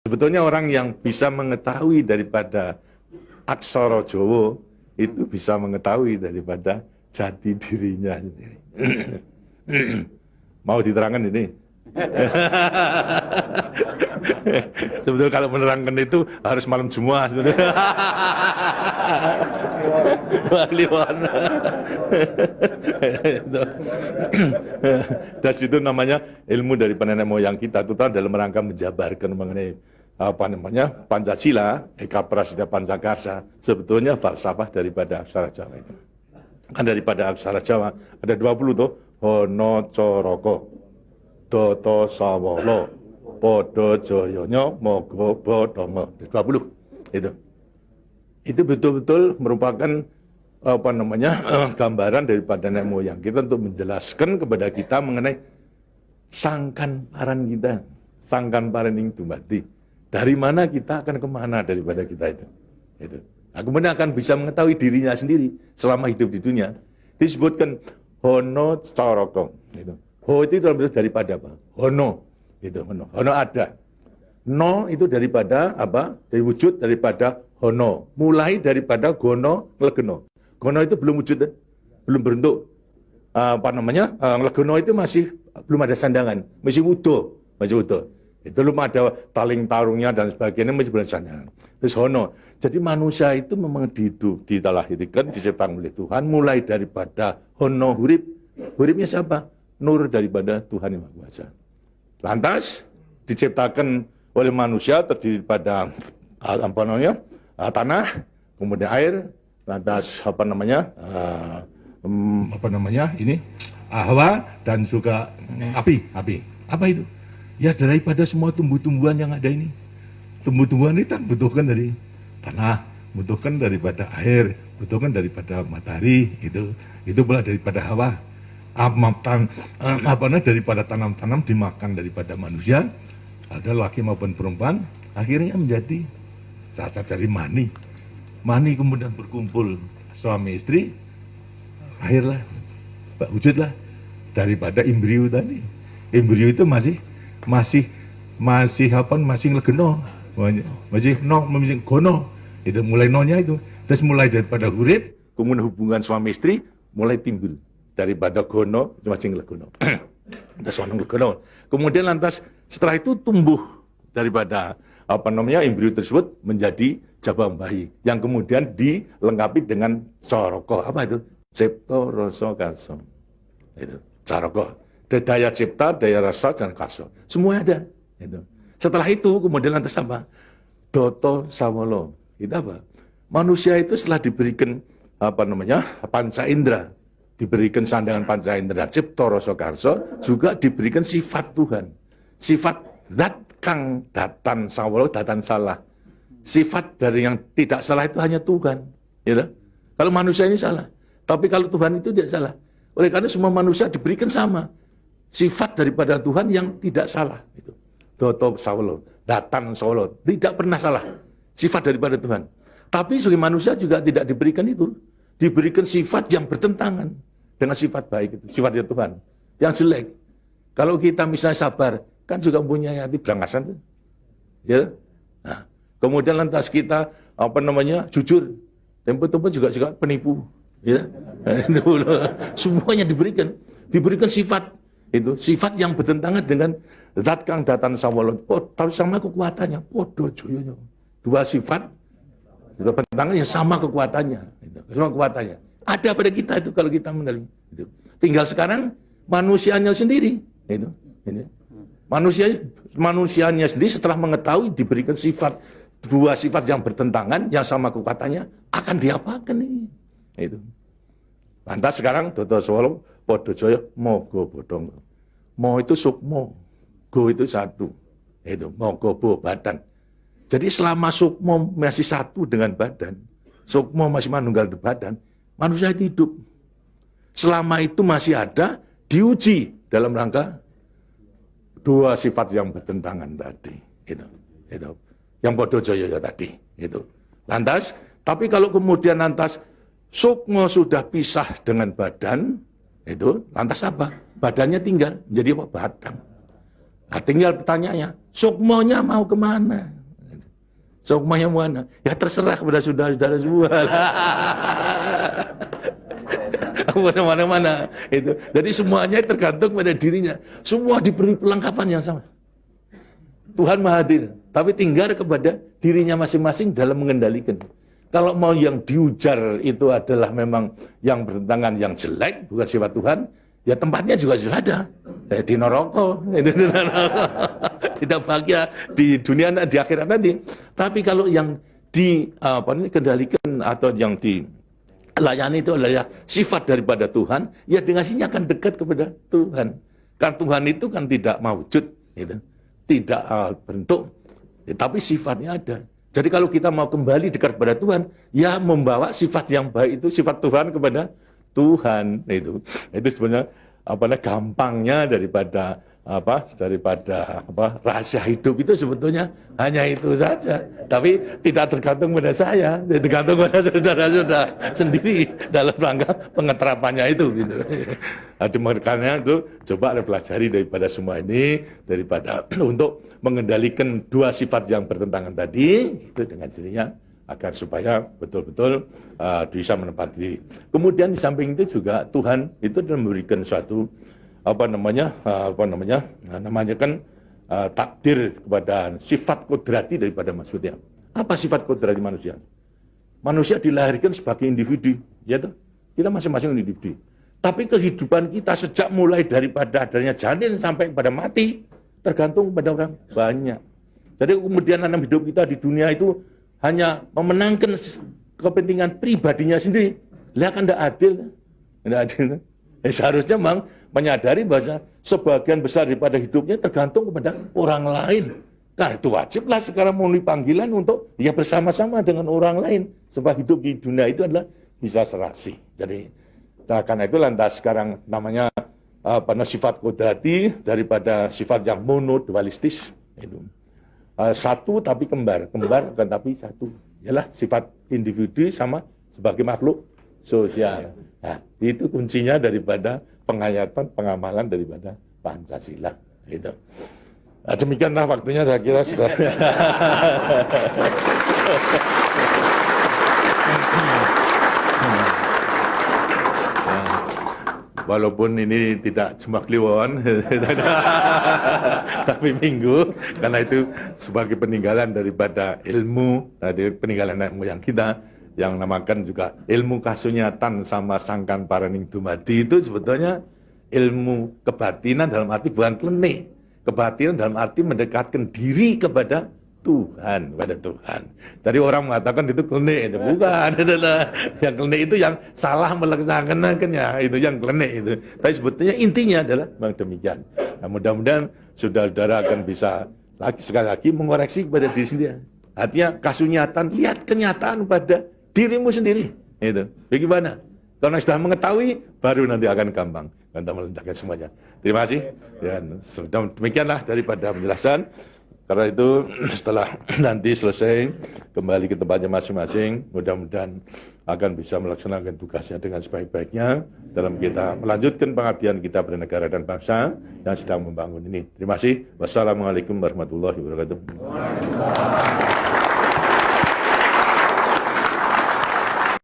Sebetulnya orang yang bisa mengetahui daripada aksara Jawa itu bisa mengetahui daripada jati dirinya sendiri. Mau diterangkan ini? Sebetulnya kalau menerangkan itu harus malam Jumat. Kliwon. Dan itu namanya ilmu dari nenek moyang kita itu dalam rangka menjabarkan mengenai Pancasila, Eka Prasida Pancakarsa, sebetulnya falsafah daripada aksara Jawa itu. Kan daripada aksara Jawa ada 20 tuh, Hono Coroko, Doto Sawolo, Podo Joyono, Mogo Bodongo, 20 itu. Itu betul-betul merupakan gambaran daripada nenek moyang kita untuk menjelaskan kepada kita mengenai sangkan paran kita, sangkan paran ing dumadi. Dari mana kita akan kemana daripada kita itu. Nah, kemudian akan bisa mengetahui dirinya sendiri selama hidup di dunia. Disebutkan Hono Coroko. Ho itu daripada apa? Hono. Hono ada. No itu daripada apa? Dari wujud daripada Hono. Mulai daripada Gono Legeno. Gono itu belum wujud, belum berbentuk. Legeno itu masih belum ada sandangan, masih utuh. Itu belum ada taling tarungnya dan sebagainya, masih belum sandangan. Terus Hono. Jadi manusia itu memang dilahirkan, diciptakan oleh Tuhan, mulai daripada Hono hurip. Huripnya siapa? Nur daripada Tuhan Yang Maha Kuasa. Lantas diciptakan oleh manusia terdiri pada tanah, kemudian air, lantas hawa dan juga api. Apa itu? Ya daripada semua tumbuh-tumbuhan yang ada ini. Tumbuh-tumbuhan ini kan butuhkan dari tanah, butuhkan daripada air, butuhkan daripada matahari, itu pula daripada hawa. Daripada tanam-tanam dimakan daripada manusia, ada laki maupun perempuan, akhirnya menjadi cacat dari mani. Mani kemudian berkumpul suami istri, lahirlah, wujudlah daripada embrio tadi. Embrio itu masih legeno, masih gono. Itu mulai nonya itu. Terus mulai daripada hurip, kemudian hubungan suami istri mulai timbul daripada gono masing legono. Legono. Kemudian lantas setelah itu tumbuh daripada embrio tersebut menjadi jabang bayi yang kemudian dilengkapi dengan coroko. Apa itu? Cipta rasa karsa. Itu coroko. Daya cipta, daya rasa dan karsa. Semua ada. Itu. Setelah itu kemudian lantas apa? Doto sawolo. Itu apa? Manusia itu setelah diberikan panca indera, diberikan sandangan panca indera, cipta rasa karsa, juga diberikan sifat Tuhan. Sifat zat kang datan sawolo, datan salah. Sifat dari yang tidak salah itu hanya Tuhan. Ya, kalau manusia ini salah, tapi kalau Tuhan itu tidak salah. Oleh karena semua manusia diberikan sama sifat daripada Tuhan yang tidak salah. Itu Doto sawolo, datan sawolo, tidak pernah salah. Sifat daripada Tuhan. Tapi sebagai manusia juga tidak diberikan itu. Diberikan sifat yang bertentangan dengan sifat baik itu, sifatnya Tuhan. Yang jelek. Kalau kita misalnya sabar, kan juga mempunyai hati berangasan. Ya. Nah, kemudian lantas kita jujur. Tempo-tempo juga penipu. Ya. Semuanya diberikan sifat itu, sifat yang bertentangan dengan zat kang datan sawolo. Tahu sama kekuatannya. Podo joyonya. Dua sifat bertentangan yang sama kekuatannya. Semua kekuatannya. Ada pada kita itu kalau kita menerima. Itu. Tinggal sekarang manusianya sendiri. Itu. Manusianya sendiri setelah mengetahui diberikan sifat, dua sifat yang bertentangan, yang sama kekuatannya, akan diapakan ini? Itu. Lantas sekarang Doto Sawolo, Podo Joyo, Mogo Bodong. Mo itu sukmo, go itu satu. Itu Mogo Bo badan. Jadi selama sukmo masih satu dengan badan, sukmo masih manunggal di badan, manusia hidup. Selama itu masih ada, diuji dalam rangka dua sifat yang bertentangan tadi. Itu. Yang Podo Joyo tadi. Itu. Lantas, tapi kalau kemudian lantas sukmo sudah pisah dengan badan, itu lantas apa? Badannya tinggal menjadi apa? Badan. Nah, tinggal pertanyaannya, sukmonya mau kemana? Sukmanya mana? Ya terserah kepada saudara-saudara semua. Mana-mana itu. Jadi semuanya tergantung pada dirinya. Semua diberi perlengkapan yang sama. Tuhan Maha Hadir, tapi tinggal kepada dirinya masing-masing dalam mengendalikan. Kalau mau yang diujar itu adalah memang yang bertentangan yang jelek, bukan sifat Tuhan, ya tempatnya juga sudah ada. Di neraka, tidak bahagia di dunia dan di akhirat nanti. Tapi kalau yang dikendalikan atau yang dilayani itu adalah sifat daripada Tuhan, ya dengan sini akan dekat kepada Tuhan. Kan Tuhan itu kan tidak mewujud, gitu. Tidak bentuk, tapi sifatnya ada. Jadi kalau kita mau kembali dekat kepada Tuhan, ya membawa sifat yang baik itu, sifat Tuhan kepada Tuhan. Itu sebenarnya gampangnya daripada rahasia hidup itu sebetulnya hanya itu saja. Tapi tidak tergantung pada saya, tergantung pada saudara-saudara sendiri dalam rangka pengeterapannya itu. Gitu. Makanya itu coba pelajari daripada semua ini, daripada untuk mengendalikan dua sifat yang bertentangan tadi itu dengan dirinya agar supaya betul-betul bisa menempati diri. Kemudian di samping itu juga Tuhan itu memberikan suatu takdir kepada sifat kodrati daripada manusia. Apa sifat kodrati manusia? Manusia dilahirkan sebagai individu, ya toh? Kita masing-masing individu. Tapi kehidupan kita sejak mulai daripada adanya janin sampai pada mati tergantung pada orang banyak. Jadi kemudian dalam hidup kita di dunia itu hanya memenangkan kepentingan pribadinya sendiri. Lihat kan tidak adil. Tidak adil. Seharusnya memang menyadari bahwa sebagian besar daripada hidupnya tergantung kepada orang lain. Karena itu wajiblah sekarang memenuhi panggilan untuk ya bersama-sama dengan orang lain. Sebab hidup di dunia itu adalah bisa serasi. Jadi karena itu lantas sekarang namanya sifat kodrati daripada sifat yang monodualistis itu. Satu tapi kembar kan tapi satu. Ialah sifat individu sama sebagai makhluk sosial. Nah, itu kuncinya daripada penghayatan, pengamalan daripada Pancasila. Itu. Nah, demikianlah waktunya saya kira sudah. Walaupun ini tidak cuma kliwon, tapi minggu, karena itu sebagai peninggalan daripada ilmu, dari peninggalan moyang kita, yang namakan juga ilmu kasunyatan sama sangkan paraning dumadi itu sebetulnya ilmu kebatinan dalam arti bukan klenik. Kebatinan dalam arti mendekatkan diri kepada Tuhan, kepada Tuhan. Jadi orang mengatakan itu klenik, itu bukan. Yang klenik itu yang salah melaksanakannya, itu yang klenik itu. Tapi sebetulnya intinya adalah demikian. Nah, mudah-mudahan saudara-saudara akan bisa sekali lagi mengoreksi kepada diri sendiri. Artinya kasunyatan, lihat kenyataan pada dirimu sendiri. Itu. Bagaimana? Kalau sudah mengetahui, baru nanti akan gampang. Kita meletakkan semuanya. Terima kasih. Dan demikianlah daripada penjelasan. Karena itu setelah nanti selesai kembali ke tempatnya masing-masing, mudah-mudahan akan bisa melaksanakan tugasnya dengan sebaik-baiknya dalam kita melanjutkan pengabdian kita pada negara dan bangsa yang sedang membangun ini. Terima kasih. Wassalamualaikum warahmatullahi wabarakatuh.